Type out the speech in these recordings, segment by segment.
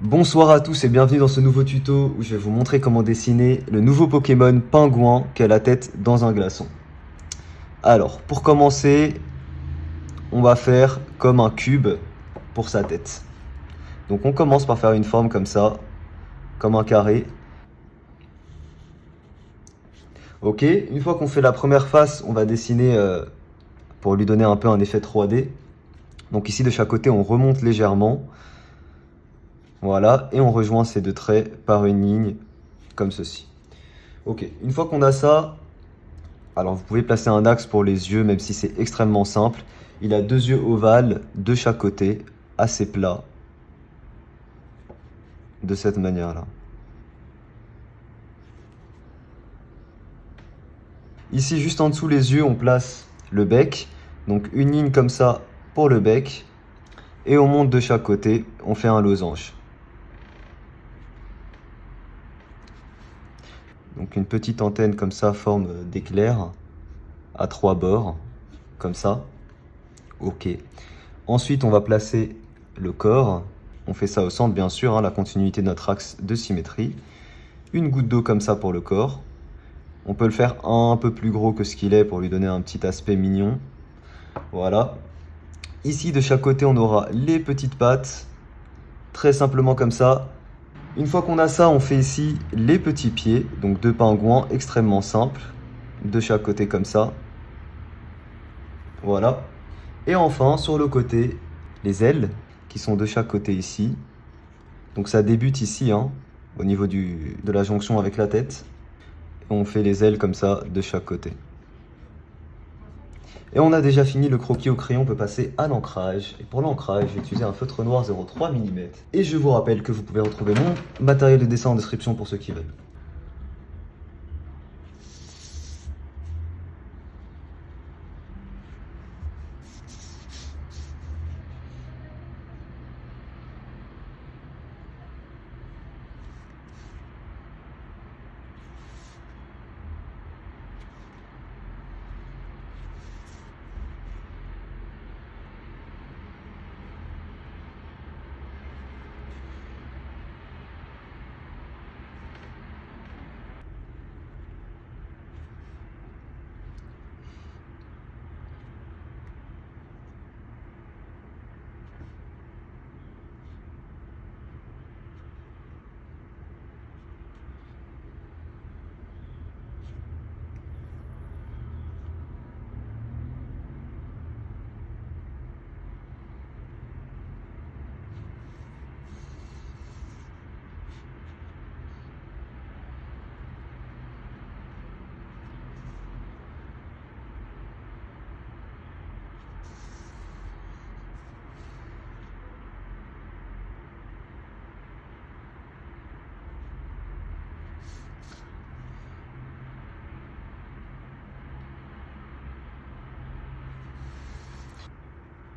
Bonsoir à tous et bienvenue dans ce nouveau tuto où je vais vous montrer comment dessiner le nouveau Pokémon Pingouin qui a la tête dans un glaçon. Alors, pour commencer, on va faire comme un cube pour sa tête. Donc on commence par faire une forme comme ça, comme un carré. Ok, une fois qu'on fait la première face, on va dessiner pour lui donner un peu un effet 3D. Donc ici de chaque côté, on remonte légèrement. Voilà, et on rejoint ces deux traits par une ligne comme ceci. Ok, une fois qu'on a ça, alors vous pouvez placer un axe pour les yeux, même si c'est extrêmement simple. Il a deux yeux ovales de chaque côté, assez plats, de cette manière-là. Ici, juste en dessous les yeux, on place le bec. Donc une ligne comme ça pour le bec. Et on monte de chaque côté, on fait un losange. Donc une petite antenne comme ça, forme d'éclair, à trois bords, comme ça. Ok. Ensuite, on va placer le corps. On fait ça au centre, bien sûr, hein, la continuité de notre axe de symétrie. Une goutte d'eau comme ça pour le corps. On peut le faire un peu plus gros que ce qu'il est pour lui donner un petit aspect mignon. Voilà. Ici, de chaque côté, on aura les petites pattes. Très simplement comme ça. Une fois qu'on a ça, on fait ici les petits pieds. Donc deux pingouins extrêmement simples. De chaque côté comme ça. Voilà. Et enfin, sur le côté, les ailes qui sont de chaque côté ici. Donc ça débute ici, hein, au niveau de la jonction avec la tête. Et on fait les ailes comme ça de chaque côté. Et on a déjà fini le croquis au crayon, on peut passer à l'ancrage. Et pour l'ancrage, je vais utiliser un feutre noir 0,3 mm. Et je vous rappelle que vous pouvez retrouver mon matériel de dessin en description pour ceux qui veulent.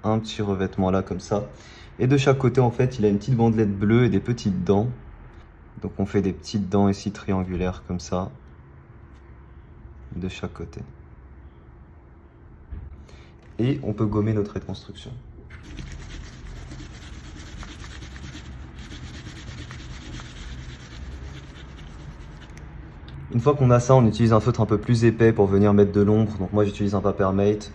Un petit revêtement là comme ça. Et de chaque côté, en fait, il a une petite bandelette bleue et des petites dents. Donc on fait des petites dents ici triangulaires comme ça, de chaque côté. Et on peut gommer notre trait de construction. Une fois qu'on a ça, on utilise un feutre un peu plus épais pour venir mettre de l'ombre. Donc moi j'utilise un Papermate.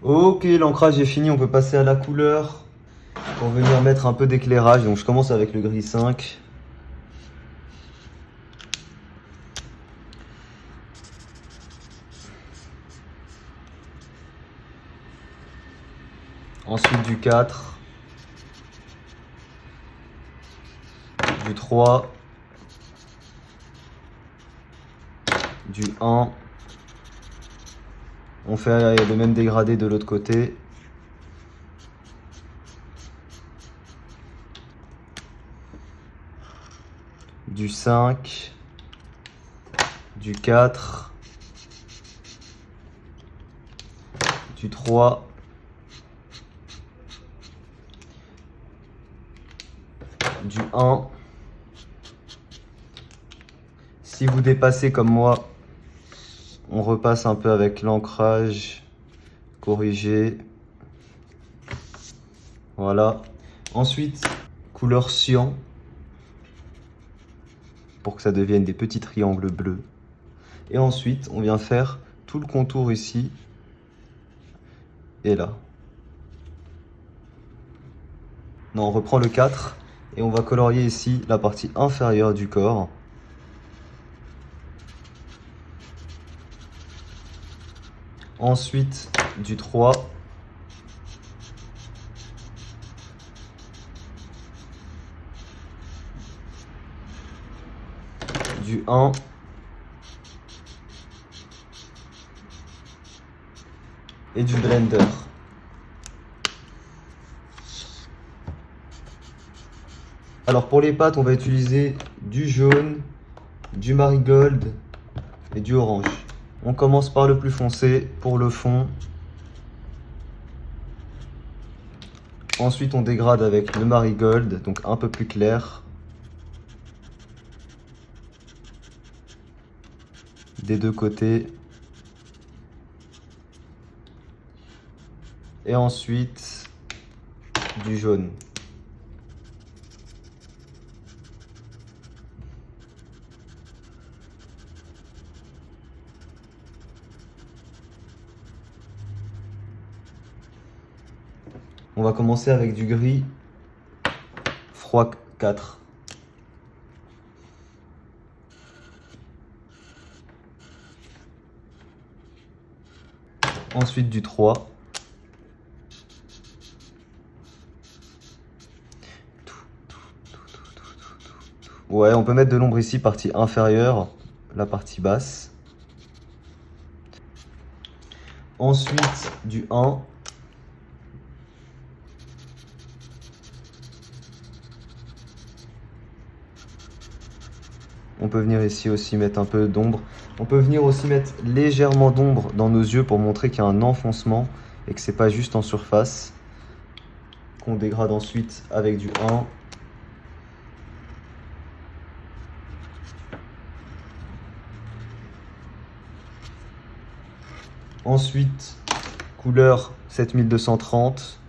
Ok, l'ancrage est fini, on peut passer à la couleur pour venir mettre un peu d'éclairage. Donc je commence avec le gris 5. Ensuite du 4. Du 3. Du 1. On fait le même dégradé de l'autre côté. Du 5. Du 4. Du 3. Du 1. Si vous dépassez comme moi, on repasse un peu avec l'ancrage corrigé. Voilà. Ensuite, couleur cyan pour que ça devienne des petits triangles bleus. Et ensuite, on vient faire tout le contour ici et là. Non, on reprend le 4 et on va colorier ici la partie inférieure du corps. Ensuite, du 3. Du 1. Et du blender. Alors pour les pattes, on va utiliser du jaune, du marigold et du orange. On commence par le plus foncé pour le fond. Ensuite, on dégrade avec le marigold, donc un peu plus clair. Des deux côtés. Et ensuite, du jaune. On va commencer avec du gris froid 4. Ensuite du 3. Ouais, on peut mettre de l'ombre ici, partie inférieure, la partie basse. Ensuite du 1. On peut venir ici aussi mettre un peu d'ombre. On peut venir aussi mettre légèrement d'ombre dans nos yeux pour montrer qu'il y a un enfoncement et que c'est pas juste en surface. Qu'on dégrade ensuite avec du 1. Ensuite, couleur 7230.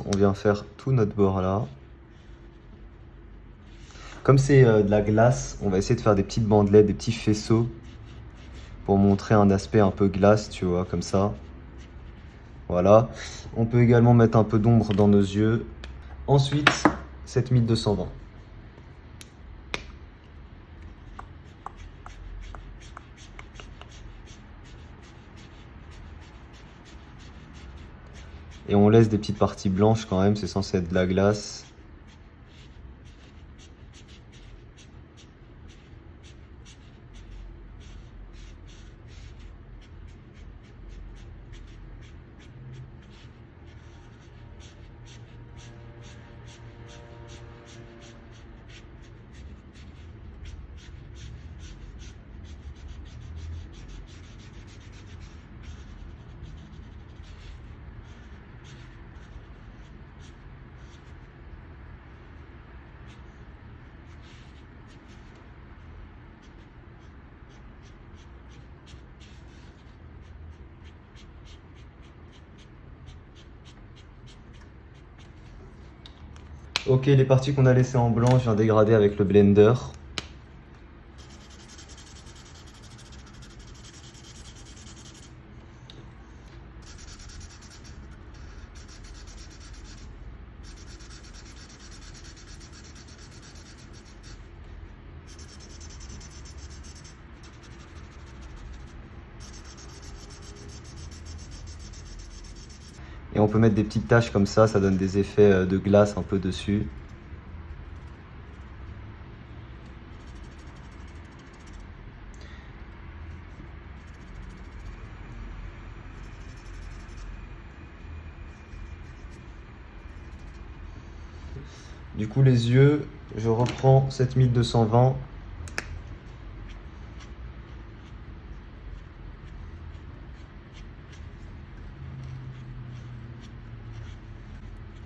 On vient faire tout notre bord là. Comme c'est de la glace, on va essayer de faire des petites bandelettes, des petits faisceaux pour montrer un aspect un peu glace, tu vois, comme ça. Voilà. On peut également mettre un peu d'ombre dans nos yeux. Ensuite, 7220. Et on laisse des petites parties blanches quand même, c'est censé être de la glace. Ok, les parties qu'on a laissées en blanc, je viens dégrader avec le blender. Et on peut mettre des petites taches comme ça donne des effets de glace un peu dessus. Du coup les yeux, je reprends 7220.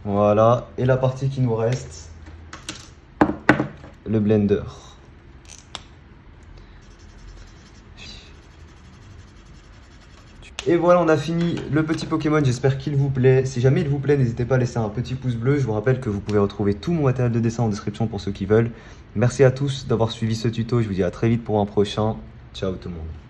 Voilà, et la partie qui nous reste, le blender. Et voilà, on a fini le petit Pokémon, j'espère qu'il vous plaît. Si jamais il vous plaît, n'hésitez pas à laisser un petit pouce bleu. Je vous rappelle que vous pouvez retrouver tout mon matériel de dessin en description pour ceux qui veulent. Merci à tous d'avoir suivi ce tuto, je vous dis à très vite pour un prochain. Ciao tout le monde.